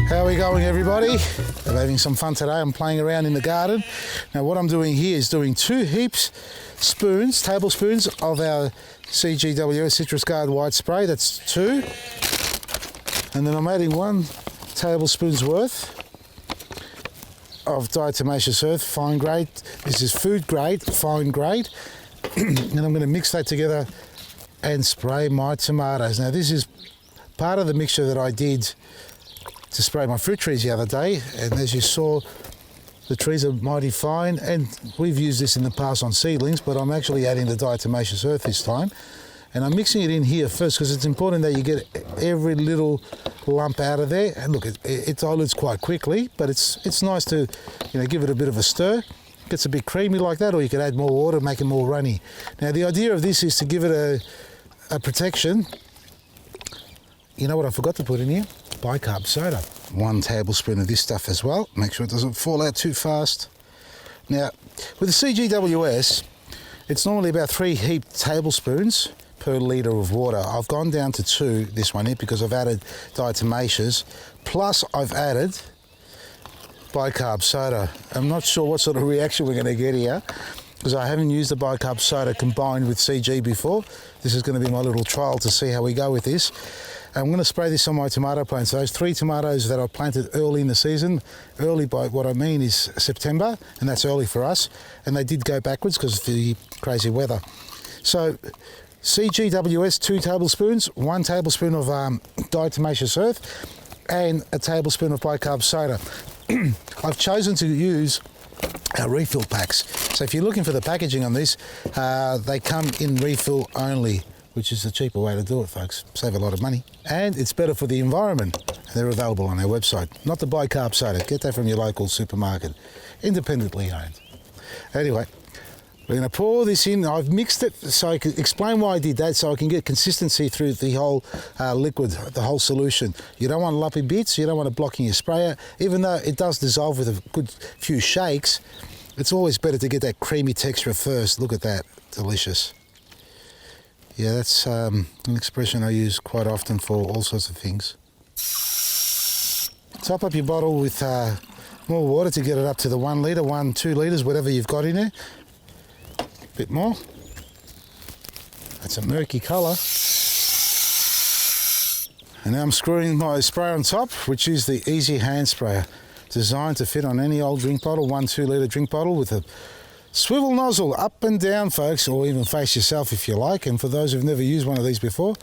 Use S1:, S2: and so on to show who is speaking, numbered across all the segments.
S1: How are we going, everybody? I'm having some fun today. I'm playing around in the garden. Now what I'm doing here is doing 2 tablespoons of our CGWS Citrus Guard White Spray. That's 2. And then I'm adding 1 tablespoon's worth of diatomaceous earth, fine grade. This is food grade, fine grade. And I'm going to mix that together and spray my tomatoes. Now this is part of the mixture that I did to spray my fruit trees the other day, and as you saw, the trees are mighty fine, and we've used this in the past on seedlings, but I'm actually adding the diatomaceous earth this time, and I'm mixing it in here first because it's important that you get every little lump out of there. And look, it dilutes quite quickly, but it's nice to, you know, give it a bit of a stir. It gets a bit creamy like that, or you could add more water, make it more runny. Now the idea of this is to give it a protection. You know what I forgot to put in here? Bicarb soda. 1 tablespoon of this stuff as well. Make sure it doesn't fall out too fast. Now, with the CGWS, it's normally about 3 heaped tablespoons per litre of water. I've gone down to 2 this one here because I've added diatomaceous, plus I've added bicarb soda. I'm not sure what sort of reaction we're going to get here because I haven't used the bicarb soda combined with CG before. This is going to be my little trial to see how we go with this. I'm going to spray this on my tomato plants. Those 3 tomatoes that I planted early in the season, early by what I mean is September, and that's early for us, and they did go backwards because of the crazy weather. So CGWS 2 tablespoons, 1 tablespoon of diatomaceous earth, and a tablespoon of bicarb soda. I've chosen to use our refill packs. So if you're looking for the packaging on this, they come in refill only, which is the cheaper way to do it, folks. Save a lot of money. And it's better for the environment. They're available on our website. Not the bicarb soda. Get that from your local supermarket. Independently owned. Anyway, we're going to pour this in. I've mixed it so I can explain why I did that, so I can get consistency through the whole liquid, the whole solution. You don't want lumpy bits. You don't want it blocking your sprayer. Even though it does dissolve with a good few shakes, it's always better to get that creamy texture first. Look at that. Delicious. Yeah, that's an expression I use quite often for all sorts of things. Top up your bottle with more water to get it up to the 1 litre, 2 litres, whatever you've got in there. A bit more. That's a murky colour. And now I'm screwing my sprayer on top, which is the Easy Hand Sprayer, designed to fit on any old drink bottle, 1 2 litre drink bottle with a swivel nozzle up and down, folks, or even face yourself if you like. And for those who've never used one of these before,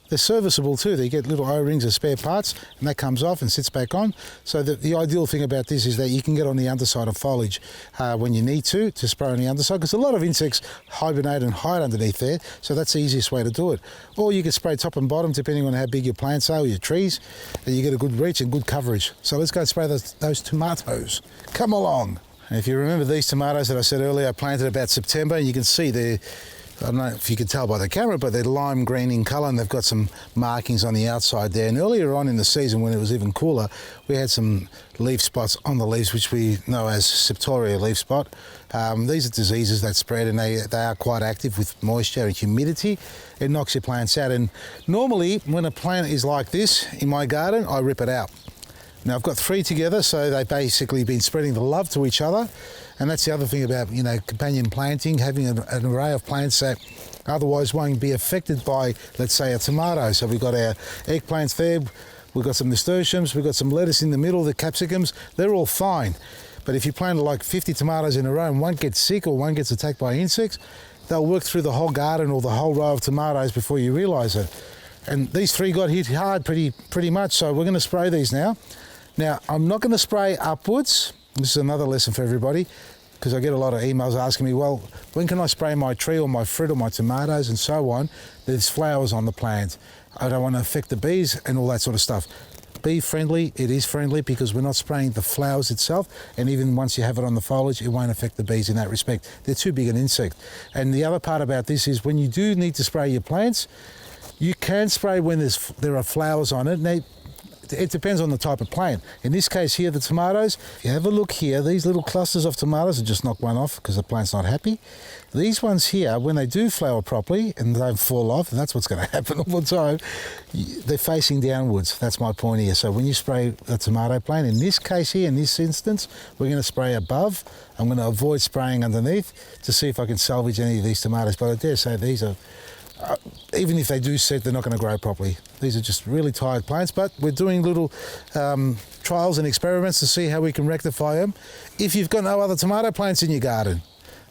S1: they're serviceable too. They get little O-rings as spare parts, and that comes off and sits back on. So the ideal thing about this is that you can get on the underside of foliage when you need to spray on the underside, because a lot of insects hibernate and hide underneath there, so that's the easiest way to do it. Or you can spray top and bottom depending on how big your plants are or your trees, and you get a good reach and good coverage. So let's go and spray those tomatoes. Come along. And if you remember these tomatoes that I said earlier, I planted about September, and you can see I don't know if you can tell by the camera, but they're lime green in colour, and they've got some markings on the outside there. And earlier on in the season, when it was even cooler, we had some leaf spots on the leaves, which we know as Septoria leaf spot. These are diseases that spread, and they are quite active with moisture and humidity. It knocks your plants out. And normally, when a plant is like this in my garden, I rip it out. Now I've got 3 together, so they've basically been spreading the love to each other, and that's the other thing about, you know, companion planting, having an array of plants that otherwise won't be affected by, let's say, a tomato. So we've got our eggplants there, we've got some nasturtiums, we've got some lettuce in the middle, the capsicums, they're all fine. But if you plant like 50 tomatoes in a row and one gets sick or one gets attacked by insects, they'll work through the whole garden or the whole row of tomatoes before you realise it. And these 3 got hit hard pretty much, so we're going to spray these now. Now, I'm not going to spray upwards. This is another lesson for everybody, because I get a lot of emails asking me, well, when can I spray my tree or my fruit or my tomatoes and so on? There's flowers on the plant. I don't want to affect the bees and all that sort of stuff. Bee friendly, it is friendly because we're not spraying the flowers itself, and even once you have it on the foliage, it won't affect the bees in that respect. They're too big an insect. And the other part about this is when you do need to spray your plants, you can spray when there are flowers on it. Now, it depends on the type of plant. In this case here, the tomatoes, if you have a look here, these little clusters of tomatoes, I just knocked one off because the plant's not happy. These ones here, when they do flower properly and don't fall off, and that's what's going to happen all the time, they're facing downwards. That's my point here. So when you spray a tomato plant, in this case here, in this instance, we're going to spray above. I'm going to avoid spraying underneath to see if I can salvage any of these tomatoes. But I dare say these are, even if they do set, they're not going to grow properly. These are just really tired plants, but we're doing little trials and experiments to see how we can rectify them. If you've got no other tomato plants in your garden,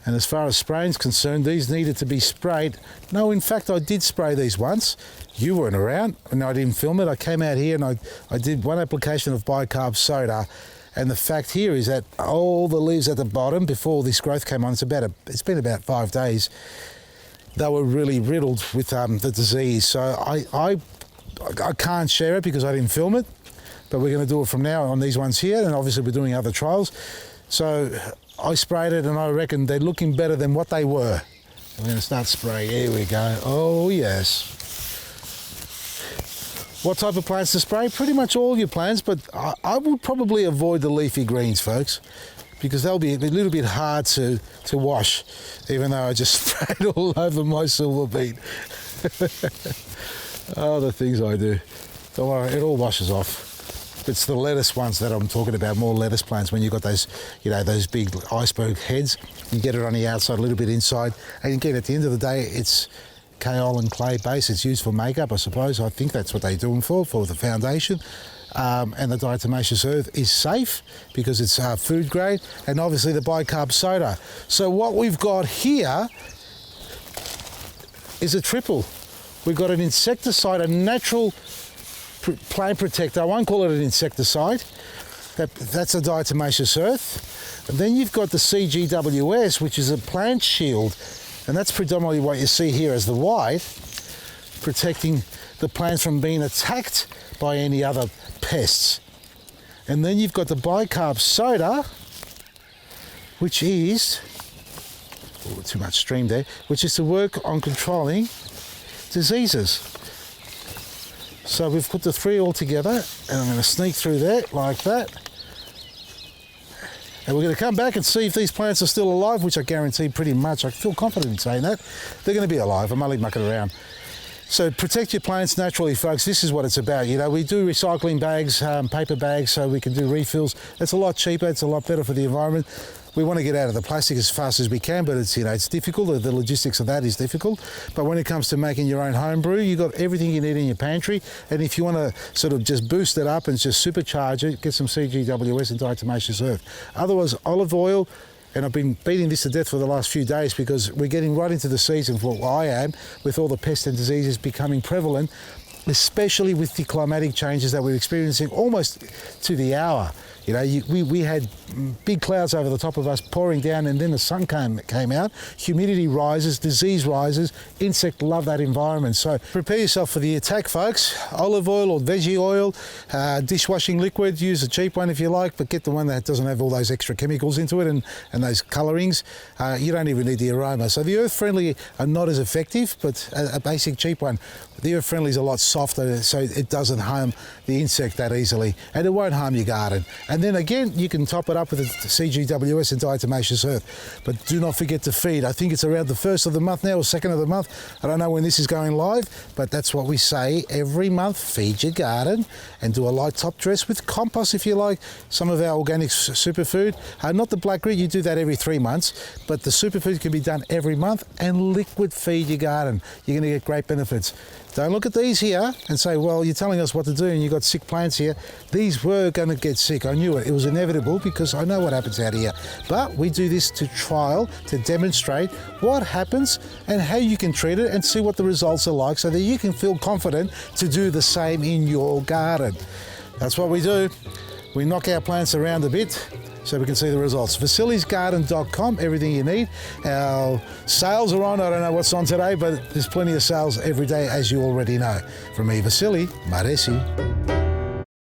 S1: and as far as spraying's concerned, these needed to be sprayed. No, in fact, I did spray these once. You weren't around, and I didn't film it. I came out here and I did one application of bicarb soda. And the fact here is that all the leaves at the bottom, before this growth came on, it's been about 5 days, they were really riddled with the disease. So I can't share it because I didn't film it, but we're going to do it from now on these ones here, and obviously we're doing other trials. So I sprayed it and I reckon they're looking better than what they were. I'm going to start spraying. Here we go. Oh yes. What type of plants to spray? Pretty much all your plants, but I would probably avoid the leafy greens, folks, because they'll be a little bit hard to wash, even though I just sprayed all over my silver beet. Oh, the things I do. Don't worry, it all washes off. It's the lettuce ones that I'm talking about, more lettuce plants. When you've got those, those big iceberg heads, you get it on the outside, a little bit inside, and again, at the end of the day, it's kaolin clay base. It's used for makeup, I suppose. I think that's what they're doing for the foundation. And the diatomaceous earth is safe because it's food grade, and obviously the bicarb soda. So what we've got here is a triple. We've got an insecticide, a natural plant protector. I won't call it an insecticide. That's a diatomaceous earth. And then you've got the CGWS, which is a plant shield, and that's predominantly what you see here as the white, protecting the plants from being attacked by any other pests. And then you've got the bicarb soda, which is, too much stream there, which is to work on controlling diseases. So we've put the three all together, and I'm going to sneak through there like that. And we're going to come back and see if these plants are still alive, which I guarantee pretty much. I feel confident in saying that. They're going to be alive. I'm only mucking around. So protect your plants naturally, folks. This is what it's about. We do recycling bags, paper bags, so we can do refills. It's a lot cheaper. It's a lot better for the environment. We want to get out of the plastic as fast as we can, but it's it's difficult. The logistics of that is difficult. But when it comes to making your own home brew, you've got everything you need in your pantry. And if you want to sort of just boost it up and just supercharge it, get some CGWS and diatomaceous earth. Otherwise, olive oil. And I've been beating this to death for the last few days because we're getting right into the season for what I am, with all the pests and diseases becoming prevalent, especially with the climatic changes that we're experiencing almost to the hour. We had big clouds over the top of us pouring down, and then the sun came out, humidity rises, disease rises, insects love that environment. So prepare yourself for the attack, folks. Olive oil or veggie oil, dishwashing liquid, use a cheap one if you like, but get the one that doesn't have all those extra chemicals into it and those colourings. You don't even need the aroma. So the earth friendly are not as effective, but a basic cheap one. The earth friendly is a lot softer, so it doesn't harm the insect that easily, and it won't harm your garden. And then again, you can top it up with the CGWS and diatomaceous earth. But do not forget to feed. I think it's around the 1st of the month now, or 2nd of the month. I don't know when this is going live, but that's what we say every month. Feed your garden and do a light top dress with compost if you like. Some of our organic superfood, not the black grit, you do that every 3 months, but the superfood can be done every month, and liquid feed your garden. You're going to get great benefits. Don't look at these here and say, well, you're telling us what to do and you've got sick plants here. These were going to get sick. I knew it. It was inevitable because I know what happens out here. But we do this to trial, to demonstrate what happens and how you can treat it and see what the results are like so that you can feel confident to do the same in your garden. That's what we do. We knock our plants around a bit so we can see the results. VasilisGarden.com, everything you need. Our sales are on. I don't know what's on today, but there's plenty of sales every day, as you already know. From me, Vasili, Maresi.